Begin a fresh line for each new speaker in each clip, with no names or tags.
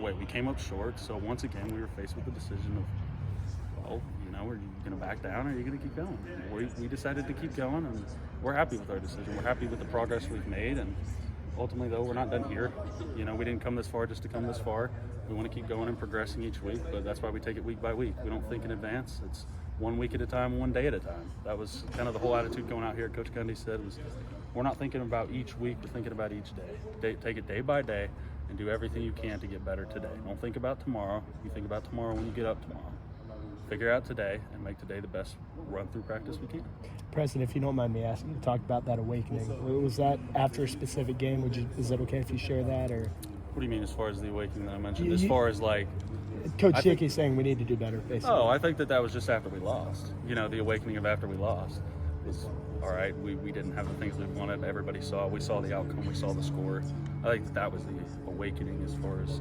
Wait, we came up short, so once again we were faced with the decision of, well, are you going to back down or are you going to keep going? We decided to keep going, and we're happy with our decision. We're happy with the progress we've made, and ultimately, though, we're not done here. We didn't come this far just to come this far. We want to keep going and progressing each week, but that's why we take it week by week. We don't think in advance. It's 1 week at a time, 1 day at a time. That was kind of the whole attitude going out here. Coach Gundy said was, we're not thinking about each week, we're thinking about each day. Take it day by day and do everything you can to get better today. Don't think about tomorrow. You think about tomorrow when you get up tomorrow. Figure out today and make today the best run-through practice we can.
Preston, if you don't mind me asking, you talked about that awakening. Was that after a specific game? Is it okay if you share that? Or
what do you mean as far as the awakening that I mentioned? As far as like
Coach Dickey's saying we need to do better, basically.
Oh, I think that was just after we lost. The awakening of after we lost was, all right, we didn't have the things we wanted. Everybody saw. We saw the outcome. We saw the score. I think that was the awakening as far as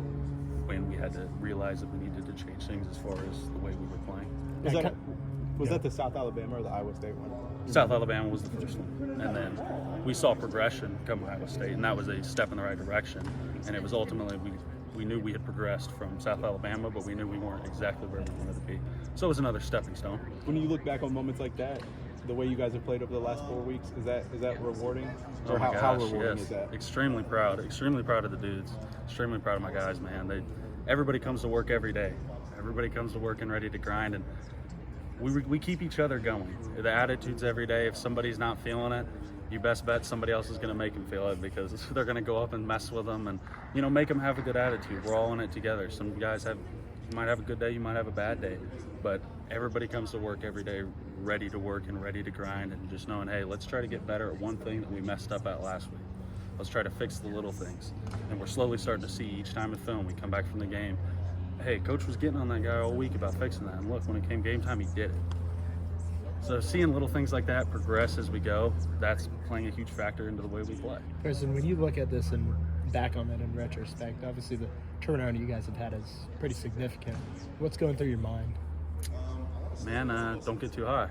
when we had to realize that we needed to change things as far as the way we were playing.
Was that the South Alabama or the Iowa State one?
South Alabama was the first one. And then we saw progression come Iowa State, and that was a step in the right direction. And it was ultimately, we knew we had progressed from South Alabama, but we knew we weren't exactly where we wanted to be. So it was another stepping stone.
When you look back on moments like that, the way you guys have played over the last 4 weeks, is that rewarding? Or how rewarding is that?
Extremely proud of the dudes. Extremely proud of my guys, man. Everybody comes to work every day. Everybody comes to work and ready to grind, and we keep each other going. The attitudes every day. If somebody's not feeling it, you best bet somebody else is going to make them feel it, because they're going to go up and mess with them and make them have a good attitude. We're all in it together. Some guys you might have a good day, you might have a bad day, but everybody comes to work every day ready to work and ready to grind, and just knowing, hey, let's try to get better at one thing that we messed up at last week. Let's try to fix the little things. And we're slowly starting to see each time in film we come back from the game, hey, coach was getting on that guy all week about fixing that, and look, when it came game time, he did it. So seeing little things like that progress as we go, that's playing a huge factor into the way we play.
Preston, when you look at this and back on it in retrospect, obviously the turnaround you guys have had is pretty significant. What's going through your mind?
Man, don't get too high.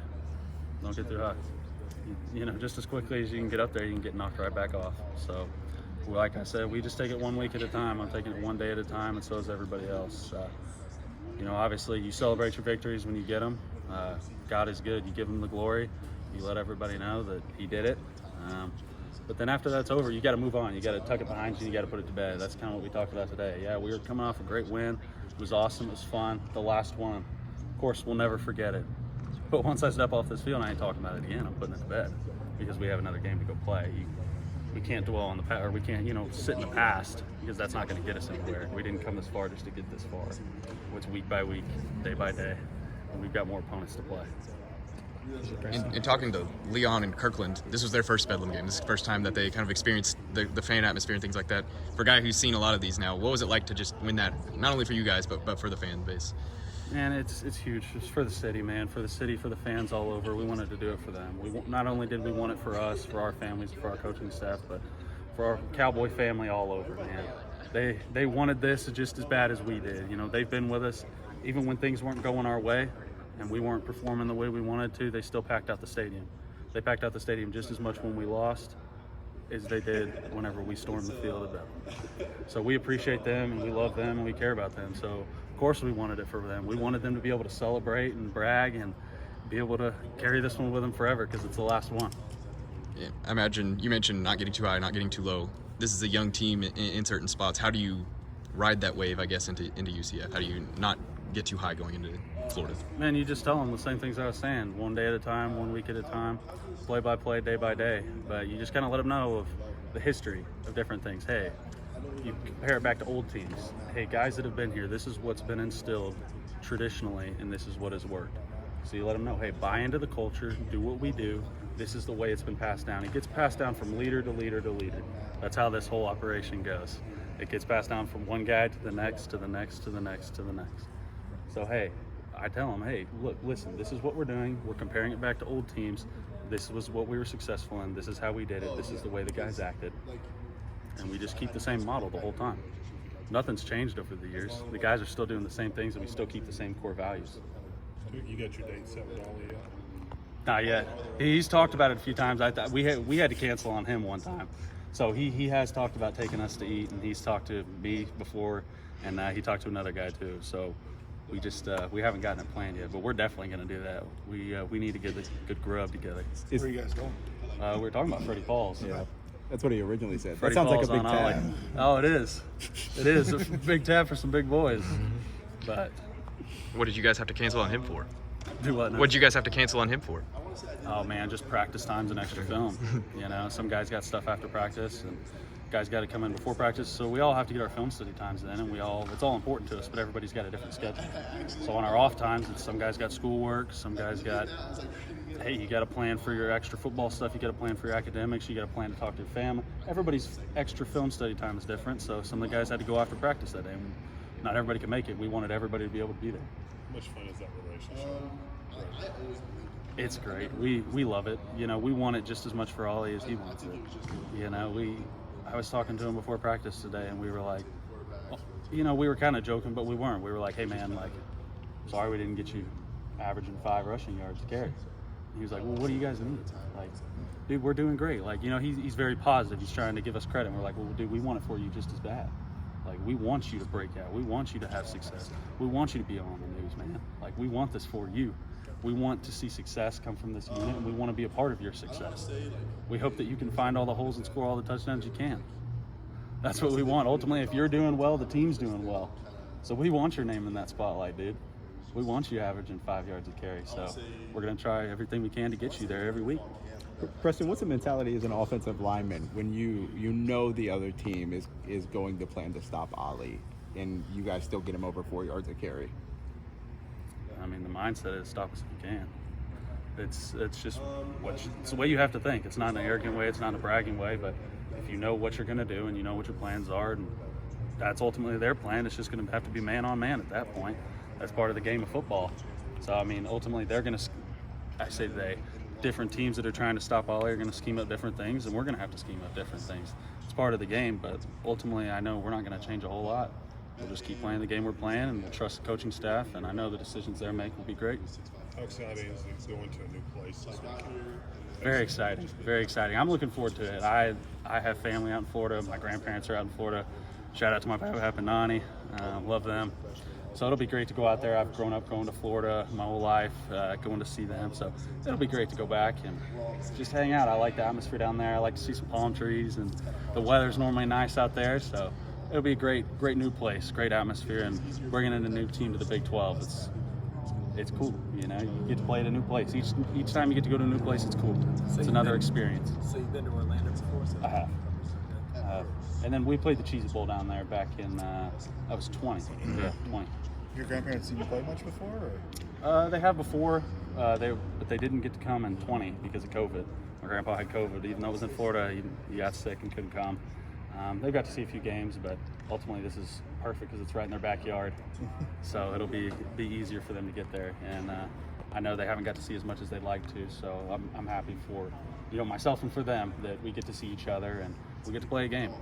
Don't get too high. Just as quickly as you can get up there, you can get knocked right back off. So, like I said, we just take it 1 week at a time. I'm taking it 1 day at a time, and so is everybody else. Obviously, you celebrate your victories when you get them. God is good. You give him the glory. You let everybody know that he did it. But then after that's over, you got to move on. You got to tuck it behind you, and you got to put it to bed. That's kind of what we talked about today. Yeah, we were coming off a great win. It was awesome. It was fun. The last one. Of course, we'll never forget it. But once I step off this field, I ain't talking about it again. I'm putting it to bed, because we have another game to go play. We can't dwell on the past, or we can't, sit in the past, because that's not going to get us anywhere. We didn't come this far just to get this far. It's week by week, day by day, and we've got more opponents to play.
In talking to Leon and Kirkland, this was their first Bedlam game. This is the first time that they kind of experienced the fan atmosphere and things like that. For a guy who's seen a lot of these now, what was it like to just win that, not only for you guys, but for the fan base?
Man, it's huge. It's for the city, man. For the city, for the fans all over. We wanted to do it for them. Not only did we want it for us, for our families, for our coaching staff, but for our Cowboy family all over, man. They wanted this just as bad as we did. They've been with us even when things weren't going our way and we weren't performing the way we wanted to. They still packed out the stadium. They packed out the stadium just as much when we lost as they did whenever we stormed the field at Bedlam. So we appreciate them, and we love them, and we care about them. So of course we wanted it for them. We wanted them to be able to celebrate and brag and be able to carry this one with them forever, because it's the last one.
Yeah, I imagine you mentioned not getting too high, not getting too low. This is a young team in certain spots. How do you ride that wave, I guess, into UCF? How do you not get too high going into Florida?
Man, you just tell them the same things I was saying. 1 day at a time, 1 week at a time, play by play, day by day. But you just kind of let them know of the history of different things. Hey, you compare it back to old teams. Hey, guys that have been here, this is what's been instilled traditionally, and this is what has worked. So you let them know, hey, buy into the culture, do what we do. This is the way it's been passed down. It gets passed down from leader to leader to leader. That's how this whole operation goes. It gets passed down from one guy to the next, to the next, to the next, to the next. So, hey, I tell them, hey, look, listen, this is what we're doing. We're comparing it back to old teams. This was what we were successful in. This is how we did it. This is the way the guys acted. And we just keep the same model the whole time. Nothing's changed over the years. The guys are still doing the same things, and we still keep the same core values.
You got your date set with Ollie yet?
Not yet. He's talked about it a few times. We had to cancel on him one time. So he has talked about taking us to eat, and he's talked to me before. and he talked to another guy too. So we just we haven't gotten it planned yet, but we're definitely going to do that. We need to get a good grub together.
Where are you guys going?
We were talking about Freddie Falls.
Yeah, that's what he originally said.
Freddie
that sounds
Falls
like a big
on Ollie.
tab.
Oh, it is. It is a big tab for some big boys. But
What did you guys have to cancel on him for?
do what now?
What did you guys have to cancel on him for?
Oh man, just practice times and extra film. You know, some guys got stuff after practice, and guys got to come in before practice. So we all have to get our film study times in, and it's all important to us. But everybody's got a different schedule. So on our off times, some guys got schoolwork, some guys got, hey, you got to plan for your extra football stuff. You got to plan for your academics. You got to plan to talk to your family. Everybody's extra film study time is different. So some of the guys had to go after practice that day. And not everybody could make it. We wanted everybody to be able to be there.
How much fun is that relationship?
It's great. We love it. You know, we want it just as much for Ollie as he wants it. You know, I was talking to him before practice today, and we were like, you know, we were kind of joking, but we weren't. We were like, hey man, like, sorry we didn't get you averaging 5 rushing yards to carry. He was like, well, what do you guys need? Like, dude, we're doing great. Like, you know, he's very positive. He's trying to give us credit. And we're like, well, dude, we want it for you just as bad. Like, we want you to break out. We want you to have success. We want you to be on the news, man. Like, we want this for you. We want to see success come from this unit, and we want to be a part of your success. We hope that you can find all the holes and score all the touchdowns you can. That's what we want. Ultimately, if you're doing well, the team's doing well. So we want your name in that spotlight, dude. We want you averaging 5 yards a carry. So we're going to try everything we can to get you there every week.
Preston, what's the mentality as an offensive lineman when you know the other team is going to plan to stop Ollie, and you guys still get him over 4 yards a carry?
I mean, the mindset is stop us if you can. It's just it's the way you have to think. It's not in an arrogant way. It's not in a bragging way. But if you know what you're going to do and you know what your plans are, and that's ultimately their plan, it's just going to have to be man on man at that point. That's part of the game of football. So I mean, ultimately they're going to. I say different teams that are trying to stop Ollie are going to scheme up different things, and we're going to have to scheme up different things. It's part of the game. But ultimately, I know we're not going to change a whole lot. We'll just keep playing the game we're playing, and we'll trust the coaching staff, and I know the decisions they're making will be great.
How exciting is it going to a new place this week?
Very exciting, very exciting. I'm looking forward to it. I have family out in Florida. My grandparents are out in Florida. Shout out to my Papa and Nani. Love them. So it'll be great to go out there. I've grown up going to Florida my whole life, going to see them. So it'll be great to go back and just hang out. I like the atmosphere down there. I like to see some palm trees, and the weather's normally nice out there. So it'll be a great new place, great atmosphere, and bringing in a new team to the Big 12. It's cool, you know. You get to play at a new place. Each time you get to go to a new place, it's cool. It's another experience.
So you've been to Orlando before? So
I have. And then we played the Cheez-It Bowl down there back in, I was 20. Yeah, 20.
Your grandparents seen you play much before? Or?
They have before, but they didn't get to come in 20 because of COVID. My grandpa had COVID. Even though it was in Florida, he got sick and couldn't come. They got to see a few games, but ultimately this is perfect because it's right in their backyard. So it'll be easier for them to get there. And I know they haven't got to see as much as they'd like to. So I'm happy for myself and for them that we get to see each other and we get to play a game.